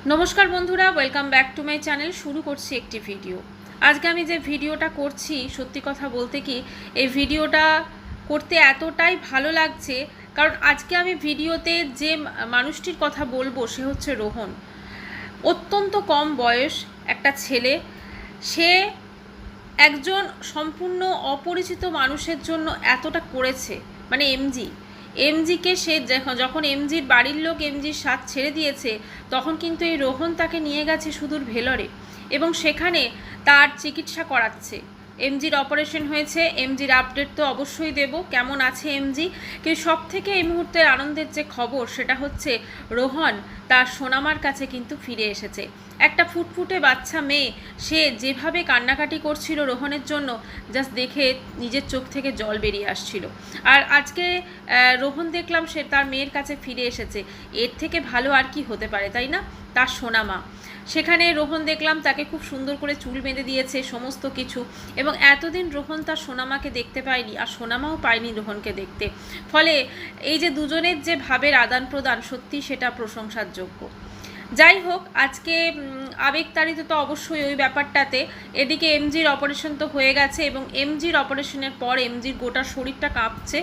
নমস্কার বন্ধুরা, welcome back to my channel. শুরু করছি একটি ভিডিও। আজকে আমি যে ভিডিওটা করছি, সত্যি কথা বলতে কি এই ভিডিওটা করতে এতটাই ভালো লাগছে, কারণ আজকে আমি ভিডিওতে যে মানুষটির কথা বলবো সে হচ্ছে রোহন। অত্যন্ত কম বয়স একটা ছেলে, সে একজন সম্পূর্ণ অপরিচিত মানুষের জন্য এতটা করেছে। মানে এমজিকে সে যখন এমজির বাড়ির লোক এমজির সাথ ছেড়ে দিয়েছে, তখন কিন্তু এই রোহন তাকে নিয়ে গেছে সুদূর ভেলোরে এবং সেখানে তার চিকিৎসা করাচ্ছে। এমজির অপারেশন হয়েছে, এমজির আপডেট তো অবশ্যই দেব কেমন আছে এমজি। কিন্তু সব থেকে এই মুহূর্তের আনন্দের যে খবর সেটা হচ্ছে রোহন তার সোনামার কাছে কিন্তু ফিরে এসেছে। একটা ফুটফুটে বাচ্চা মেয়ে, সে যেভাবে কান্নাকাটি করছিল রোহনের জন্য, জাস্ট দেখে নিজের চোখ থেকে জল বেরিয়ে আসছিল। আর আজকে রোহন দেখলাম সে তার মেয়ের কাছে ফিরে এসেছে। এর থেকে ভালো আর কি হতে পারে, তাই না? তার সোনামা সেখানে রোহন দেখলাম তাকে খুব সুন্দর করে চুল বেঁধে দিয়েছে, সমস্ত কিছু। এবং এতদিন রোহন তার সোনামাকে দেখতে পায়নি, আর সোনামাও পায়নি রোহনকে দেখতে। ফলে এই যে দুজনের যে ভাবের আদান প্রদান, সত্যি সেটা প্রশংসার যোগ্য। যাই হোক, আজকে আবেগতাড়িত তো অবশ্যই ওই ব্যাপারটাতে। এদিকে এমজির অপারেশন তো হয়ে গেছে এবং এমজির অপারেশনের পর এমজির গোটা শরীরটা কাঁপছে।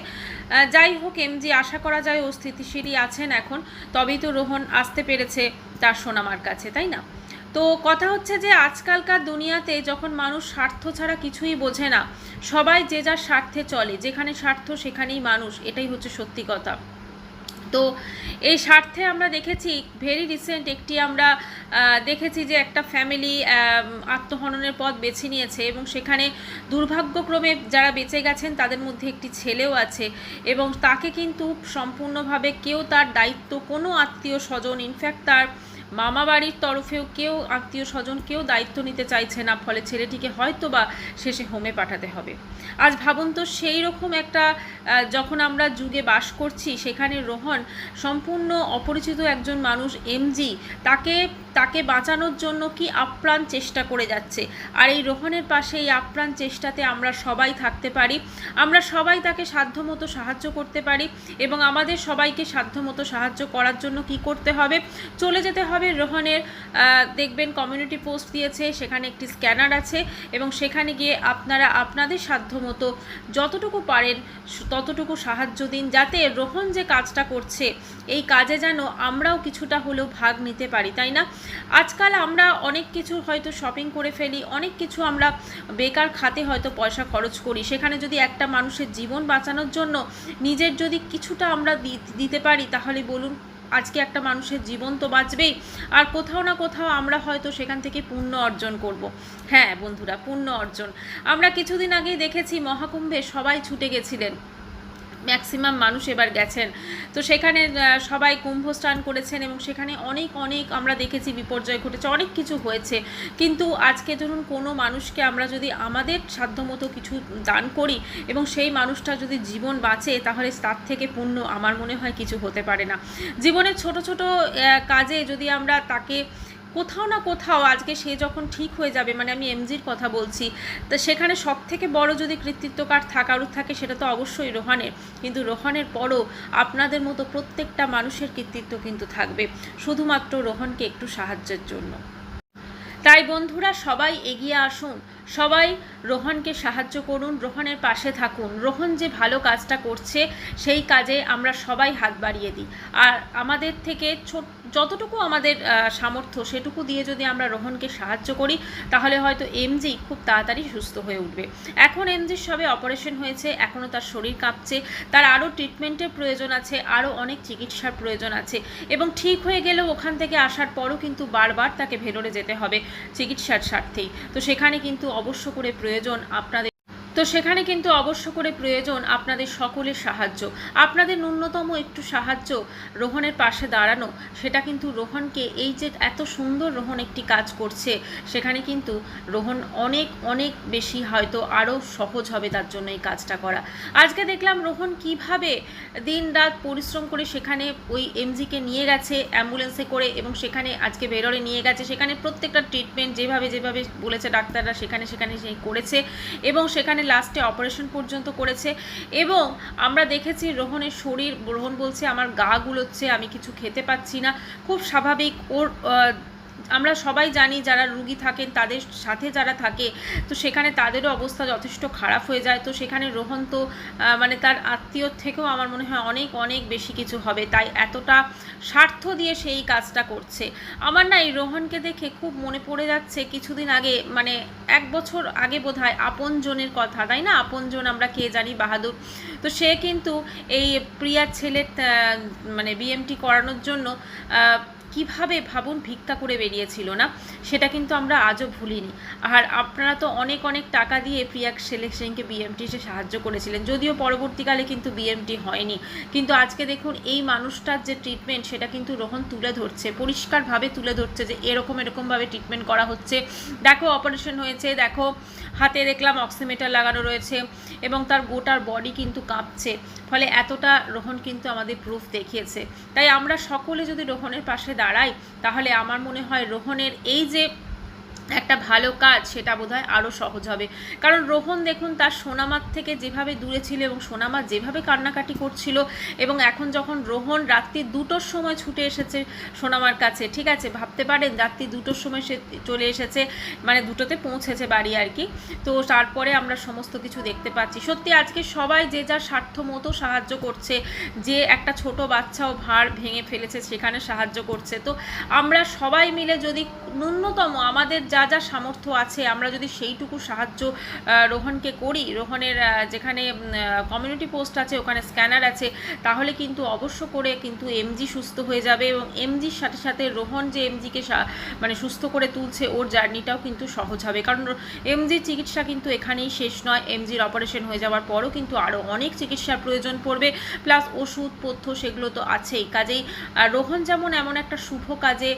যাই হোক, এমজি আশা করা যায় ও স্থিতিশীলই আছেন এখন, তবেই তো রোহন আসতে পেরেছে তার সোনামার কাছে, তাই না? তো কথা হচ্ছে যে আজকালকার দুনিয়াতে যখন মানুষ স্বার্থ ছাড়া কিছুই বোঝে না, সবাই যে যার স্বার্থে চলে, যেখানে স্বার্থ সেখানেই মানুষ, এটাই হচ্ছে সত্যি কথা। তো এই স্বার্থে আমরা দেখেছি ভেরি রিসেন্ট একটি আমরা দেখেছি যে একটা ফ্যামিলি আত্মহননের পথ বেছে নিয়েছে এবং সেখানে দুর্ভাগ্যক্রমে যারা বেঁচে গেছেন তাদের মধ্যে একটি ছেলেও আছে এবং তাকে কিন্তু সম্পূর্ণভাবে কেউ তার দায়িত্ব, কোনো আত্মীয় স্বজন, ইনফ্যাক্ট তার মামা বাড়ির তরফেও কেউ আত্মীয় স্বজন কেউ দায়িত্ব নিতে চাইছে না। ফলে ছেলেটিকে হয়তো বা শেষে হোমে পাঠাতে হবে। আজ ভাবুন তো, সেই রকম একটা যখন আমরা যুগে বাস করছি, সেখানে রোহন সম্পূর্ণ অপরিচিত একজন মানুষ এমজি তাকে বাঁচানোর জন্য কি আপ্রাণ চেষ্টা করে যাচ্ছে। আর এই রোহনের পাশে এই আপ্রাণ চেষ্টাতে আমরা সবাই থাকতে পারি, আমরা সবাই তাকে সাধ্যমতো সাহায্য করতে পারি। এবং আমাদের সবাইকে সাধ্যমতো সাহায্য করার জন্য কি করতে হবে? চলে যেতে হবে রোহনের, দেখবেন কমিউনিটি পোস্ট দিয়েছে, সেখানে একটি স্ক্যানার আছে এবং সেখানে গিয়ে আপনারা আপনাদের সাধ্যমতো যতটুকু পারেন ততটুকু সাহায্য দিন, যাতে রোহন যে কাজটা করছে এই কাজে যেন আমরাও কিছুটা হলেও ভাগ নিতে পারি, তাই না? আজকাল আমরা অনেক কিছু হয়তো শপিং করে ফেলি, অনেক কিছু আমরা বেকার খাতে হয়তো পয়সা খরচ করি। সেখানে যদি একটা মানুষের জীবন বাঁচানোর জন্য নিজের যদি কিছুটা আমরা দিতে পারি, তাহলে বলুন আজকে একটা মানুষের জীবন তো বাঁচবেই, আর কোথাও না কোথাও আমরা হয়তো সেখান থেকে পুণ্য অর্জন করব। হ্যাঁ বন্ধুরা, পুণ্য অর্জন। আমরা কিছুদিন আগেই দেখেছি মহাকুম্ভে সবাই ছুটে গেছিলেন, ম্যাক্সিমাম মানুষ এবার গেছেন। তো সেখানে সবাই কুম্ভ স্নান করেছেন এবং সেখানে অনেক অনেক আমরা দেখেছি বিপর্যয় ঘটেছে, অনেক কিছু হয়েছে। কিন্তু আজকে ধরুন কোনো মানুষকে আমরা যদি আমাদের সাধ্যমতো কিছু দান করি এবং সেই মানুষটা যদি জীবন বাঁচে, তাহলে তার থেকে পুণ্য আমার মনে হয় কিছু হতে পারে না। জীবনের ছোট ছোট কাজে যদি আমরা তাকে কোথাও না কোথাও, আজকে সে যখন ঠিক হয়ে যাবে, মানে আমি এমজির কথা বলছি, তো সেখানে সব থেকে বড় যদি কৃতিত্বকার কারুর থাকে সেটা তো অবশ্যই রোহনের। কিন্তু রোহনের পরও আপনাদের মতো প্রত্যেকটা মানুষের কৃতিত্ব কিন্তু থাকবে, শুধুমাত্র রোহনকে একটু সাহায্যের জন্য। তাই বন্ধুরা, সবাই এগিয়ে আসুন, সবাই রোহনকে সাহায্য করুন, রোহনের পাশে থাকুন। রোহন যে ভালো কাজটা করছে সেই কাজে আমরা সবাই হাত বাড়িয়ে দিই। আর আমাদের থেকে যতটুকু আমাদের সামর্থ্য সেটুকু দিয়ে যদি আমরা রোহনকে সাহায্য করি, তাহলে হয়তো এমজি খুব তাড়াতাড়ি সুস্থ হয়ে উঠবে। এখন এমজির সবে অপারেশন হয়েছে, এখনও তার শরীর কাঁপছে, তার আরও ট্রিটমেন্টের প্রয়োজন আছে, আরও অনেক চিকিৎসার প্রয়োজন আছে। এবং ঠিক হয়ে গেলেও ওখান থেকে আসার পরও কিন্তু বারবার তাকে ভেলোরে যেতে হবে চিকিৎসার স্বার্থেই। তো সেখানে কিন্তু অবশ্য করে প্রয়োজন আপনাদের সকলের সাহায্য, আপনাদের ন্যূনতম একটু সাহায্য, রোহনের পাশে দাঁড়ানো। সেটা কিন্তু রোহনকে, এই যে এত সুন্দর রোহন একটি কাজ করছে, সেখানে কিন্তু রোহন অনেক অনেক বেশি হয়তো আরও সহজ হবে তার জন্য এই কাজটা করা। আজকে দেখলাম রোহন কিভাবে দিন রাত পরিশ্রম করে সেখানে ওই এমজিকে নিয়ে গেছে অ্যাম্বুলেন্সে করে এবং সেখানে আজকে ভেলোরে নিয়ে গেছে। সেখানে প্রত্যেকটা ট্রিটমেন্ট যেভাবে যেভাবে বলেছে ডাক্তাররা সেখানে সে করেছে এবং সেখানে লাস্টে অপারেশন পর্যন্ত করেছে। এবং আমরা দেখেছি রোহনের শরীর, রোহন বলছে আমার গা গুলোচ্ছে, আমি কিছু খেতে পাচ্ছি না। খুব স্বাভাবিক। ওর আমরা সবাই জানি যারা রুগী থাকেন তাদের সাথে যারা থাকে তো সেখানে তাদেরও অবস্থা যথেষ্ট খারাপ হয়ে যায়। তো সেখানে রোহন তো মানে তার আত্মীয়র থেকেও আমার মনে হয় অনেক অনেক বেশি কিছু হবে, তাই এতটা স্বার্থ দিয়ে সেই কাজটা করছে। আমার না এই রোহনকে দেখে খুব মনে পড়ে যাচ্ছে কিছুদিন আগে, মানে 1 বছর আগে বোধহয় আপনজনের কথা, তাই না? আপনজন আমরা কে জানি, বাহাদুর। তো সে কিন্তু এই প্রিয়ার ছেলের মানে বিএমটি করানোর জন্য কিভাবে ভাবুন ভিক্ষা করে বেরিয়েছিল না, সেটা কিন্তু আমরা আজও ভুলিনি। আর আপনারা তো অনেক অনেক টাকা দিয়ে প্রিয়া সেনকে বিএমটিতে সাহায্য করেছিলেন, যদিও পরবর্তীকালে কিন্তু বিএমটি হয়নি। কিন্তু আজকে দেখুন এই মানুষটার যে ট্রিটমেন্ট সেটা কিন্তু রোহন তুলে ধরছে, পরিষ্কারভাবে তুলে ধরছে যে এরকমভাবে ট্রিটমেন্ট করা হচ্ছে। দেখো অপারেশন হয়েছে, দেখো হাতে দেখলাম অক্সিমিটার লাগানো রয়েছে এবং তার গোটার বডি কিন্তু কাঁপছে। ফলে এতটা রোহন কিন্তু আমাদের প্রুফ দেখিয়েছে। তাই আমরা সকলে যদি রোহনের পাশে দাঁড়াই তাহলে আমার মনে হয় রোহনের এই যে একটা ভালো কাজ সেটা বোধহয় আরও সহজ হবে। কারণ রোহন দেখুন তার সোনামার থেকে যেভাবে দূরে ছিল এবং সোনামা যেভাবে কান্নাকাটি করছিল, এবং এখন যখন রোহন রাত্রি 2টোর সময় ছুটে এসেছে সোনামার কাছে, ঠিক আছে, ভাবতে পারেন রাত্রি 2টোর সময় সে চলে এসেছে, মানে 2টোতে পৌঁছেছে বাড়ি আর কি। তো তারপরে আমরা সমস্ত কিছু দেখতে পাচ্ছি। সত্যি আজকে সবাই যে যার স্বার্থ মতো সাহায্য করছে, যে একটা ছোট বাচ্চাও ভার ভেঙে ফেলেছে সেখানে সাহায্য করছে। তো আমরা সবাই মিলে যদি ন্যূনতম আমাদের যা যা সামর্থ্য আছে আমরা যদি সেইটুকু সাহায্য রোহনকে করি, রোহনের যেখানে কমিউনিটি পোস্ট আছে ওখানে স্ক্যানার আছে, তাহলে কিন্তু অবশ্য করে কিন্তু এমজি সুস্থ হয়ে যাবে। এবং এমজির সাথে সাথে রোহন যে এমজিকে মানে সুস্থ করে তুলছে ওর জার্নিটাও কিন্তু সহজ হবে। কারণ এমজির চিকিৎসা কিন্তু এখানেই শেষ নয়, এমজির অপারেশন হয়ে যাওয়ার পরও কিন্তু আরও অনেক চিকিৎসার প্রয়োজন পড়বে, প্লাস ওষুধ পথ্য সেগুলো তো আছেই। কাজেই রোহন যেমন এমন একটা শুভ কাজে,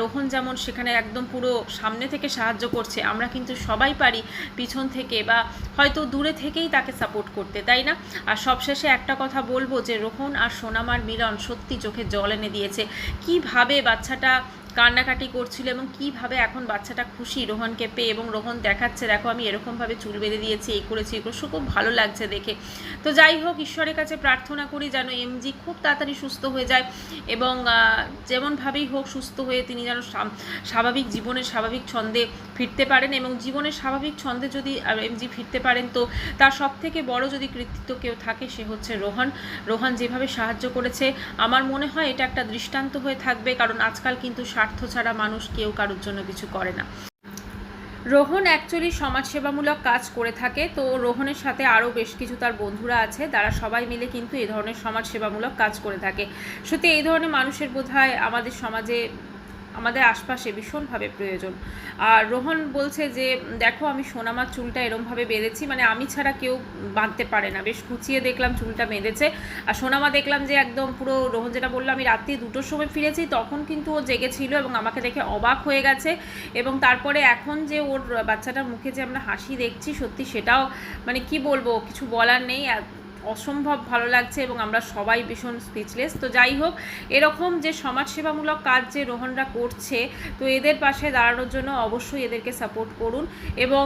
রোহন যেমন সেখানে একদম পুরো সামনে থেকে সাহায্য করছে, আমরা কিন্তু সবাই পারি পিছন থেকে বা হয়তো দূরে থেকেই তাকে সাপোর্ট করতে, তাই না? আর সবশেষে একটা কথা বলবো যে রোহন আর সোনামার মিলন সত্যি চোখে জল এনে দিয়েছে। কিভাবে বাচ্চাটা কান্নাকাটি করছিল এবং কিভাবে এখন বাচ্চাটা খুশি রোহনকে পেয়ে, এবং রোহন দেখাচ্ছে দেখো আমি এরকমভাবে চুল বেঁধে দিয়েছি, এই করেছি, খুব ভালো লাগছে দেখে। তো যাই হোক, ঈশ্বরের কাছে প্রার্থনা করি যেন এমজি খুব তাড়াতাড়ি সুস্থ হয়ে যায় এবং যেমনভাবেই হোক সুস্থ হয়ে তিনি যেন স্বাভাবিক জীবনের স্বাভাবিক ছন্দে ফিরতে পারেন। এবং জীবনের স্বাভাবিক ছন্দে যদি এমজি ফিরতে পারেন তো তার সবথেকে বড় যদি কৃতিত্ব কেউ থাকে সে হচ্ছে রোহন। রোহন যেভাবে সাহায্য করেছে আমার মনে হয় এটা একটা দৃষ্টান্ত হয়ে থাকবে, কারণ আজকাল কিন্তু স্বার্থ ছাড়া মানুষ কেউ কারোর জন্য কিছু করে না। রোহন অ্যাকচুয়ালি সমাজসেবামূলক কাজ করে থাকে। তো রোহনের সাথে আরও বেশ কিছু তার বন্ধুরা আছে, তারা সবাই মিলে কিন্তু এই ধরনের সমাজসেবামূলক কাজ করে থাকে। সত্যি এই ধরনের মানুষের বোধহয় আমাদের সমাজে, আমাদের আশপাশে ভীষণভাবে প্রয়োজন। আর রোহন বলছে যে দেখো আমি সোনামার চুলটা এরমভাবে বেঁধেছি, মানে আমি ছাড়া কেউ বাঁধতে পারে না, বেশ কুচিয়ে দেখলাম চুলটা বেঁধেছে। আর সোনামা দেখলাম যে একদম পুরো, রোহন যেটা বললো আমি রাত্রি 2টোর সময় ফিরেছি তখন কিন্তু ও জেগেছিল এবং আমাকে দেখে অবাক হয়ে গেছে। এবং তারপরে এখন যে ওর বাচ্চাটার মুখে যে আমরা হাসি দেখছি সত্যি সেটাও মানে কি বলবো, কিছু বলার নেই, অসম্ভব ভালো লাগছে এবং আমরা সবাই ভীষণ স্পিচলেস। তো যাই হোক, এরকম যে সমাজসেবামূলক কাজ যে রোহনরা করছে তো এদের পাশে দাঁড়ানোর জন্য অবশ্যই এদেরকে সাপোর্ট করুন। এবং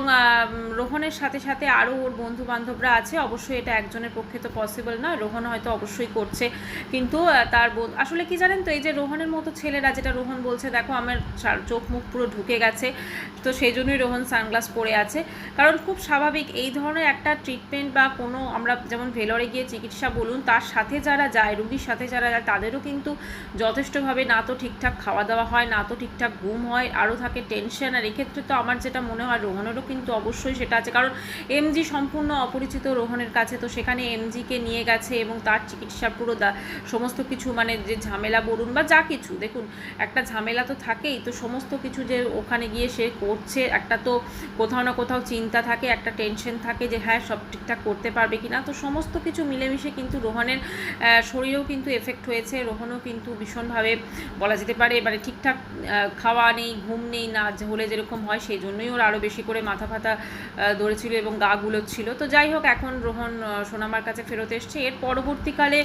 রোহনের সাথে সাথে আরও ওর বন্ধু বান্ধবরা আছে, অবশ্যই এটা একজনের পক্ষে তো পসিবল নয়, রোহন হয়তো অবশ্যই করছে, কিন্তু তার আসলে কি জানেন তো, এই যে রোহনের মতো ছেলেরা, যেটা রোহন বলছে দেখো আমার চোখ মুখ পুরো ঢুকে গেছে, তো সেই জন্যই রোহন সানগ্লাস পরে আছে। কারণ খুব স্বাভাবিক এই ধরনের একটা ট্রিটমেন্ট বা কোনো, আমরা যেমন ভেলোরে গিয়ে চিকিৎসা বলুন, তার সাথে যারা যায়, রুগীর সাথে যারা যায় তাদেরও কিন্তু যথেষ্টভাবে না তো ঠিকঠাক খাওয়া দাওয়া হয়, না তো ঠিকঠাক ঘুম হয়, আরও থাকে টেনশন। আর এক্ষেত্রে তো আমার যেটা মনে হয় রোহনেরও কিন্তু অবশ্যই সেটা আছে, কারণ এমজি সম্পূর্ণ অপরিচিত রোহনের কাছে, তো সেখানে এমজিকে নিয়ে গেছে এবং তার চিকিৎসা পুরো সমস্ত কিছু, মানে যে ঝামেলা বলুন বা যা কিছু, দেখুন একটা ঝামেলা তো থাকেই, তো সমস্ত কিছু যে ওখানে গিয়ে সে করছে, একটা তো কোথাও না কোথাও চিন্তা থাকে, একটা টেনশন থাকে যে হ্যাঁ সব ঠিকঠাক করতে পারবে কি না, তো সমস্ত সমস্ত কিছু মিলেমিশে কিন্তু রোহনের শরীরেও কিন্তু এফেক্ট হয়েছে। রোহনও কিন্তু ভীষণভাবে বলা যেতে পারে মানে ঠিকঠাক খাওয়া নেই, ঘুম নেই, না হলে যেরকম হয় সেই জন্যই ওর আরও বেশি করে মাথা ফাতা ধরেছিল এবং গা গুলোচ্ছিল। তো যাই হোক, এখন রোহন সোনামার কাছে ফেরত এসছে। এর পরবর্তীকালে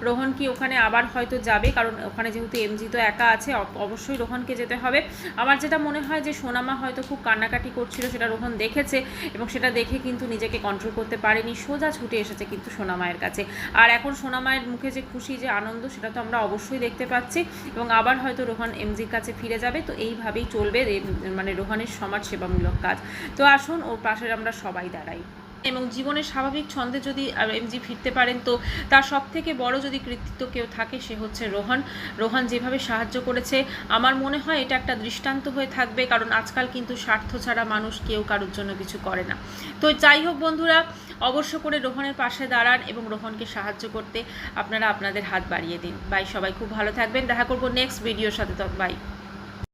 রোহন কি ওখানে আবার হয়তো যাবে, কারণ ওখানে যেহেতু এমজি তো একা আছে, অবশ্যই রোহনকে যেতে হবে। আমার যেটা মনে হয় যে সোনামা হয়তো খুব কান্নাকাটি করছিল, সেটা রোহন দেখেছে এবং সেটা দেখে কিন্তু নিজেকে কন্ট্রোল করতে পারেনি, সোজা ছুটে এসেছে কিন্তু সোনামায়ের কাছে। আর এখন সোনামায়ের মুখে যে খুশি, যে আনন্দ, সেটা তো আমরা অবশ্যই দেখতে পাচ্ছি এবং আবার হয়তো রোহন এমজির কাছে ফিরে যাবে। তো এইভাবেই চলবে মানে রোহনের সমাজ সেবামূলক কাজ। তো আসুন ওর পাশে আমরা সবাই দাঁড়াই এবং জীবনের স্বাভাবিক ছন্দে যদি এমজি ফিরতে পারেন, তো তার সব থেকে বড় যদি কৃতিত্ব কেউ থাকে সে হচ্ছে রোহন। রোহন যেভাবে সাহায্য করেছে, আমার মনে হয় এটা একটা দৃষ্টান্ত হয়ে থাকবে, কারণ আজকাল কিন্তু স্বার্থ ছাড়া মানুষ কেউ কারোর জন্য কিছু করে না। তো যাই হোক বন্ধুরা, অবশ্য করে রোহনের পাশে দাঁড়ান এবং রোহনকে সাহায্য করতে আপনারা আপনাদের হাত বাড়িয়ে দিন। বাই, সবাই খুব ভালো থাকবেন, দেখা করবো নেক্সট ভিডিওর সাথে। তো বাই।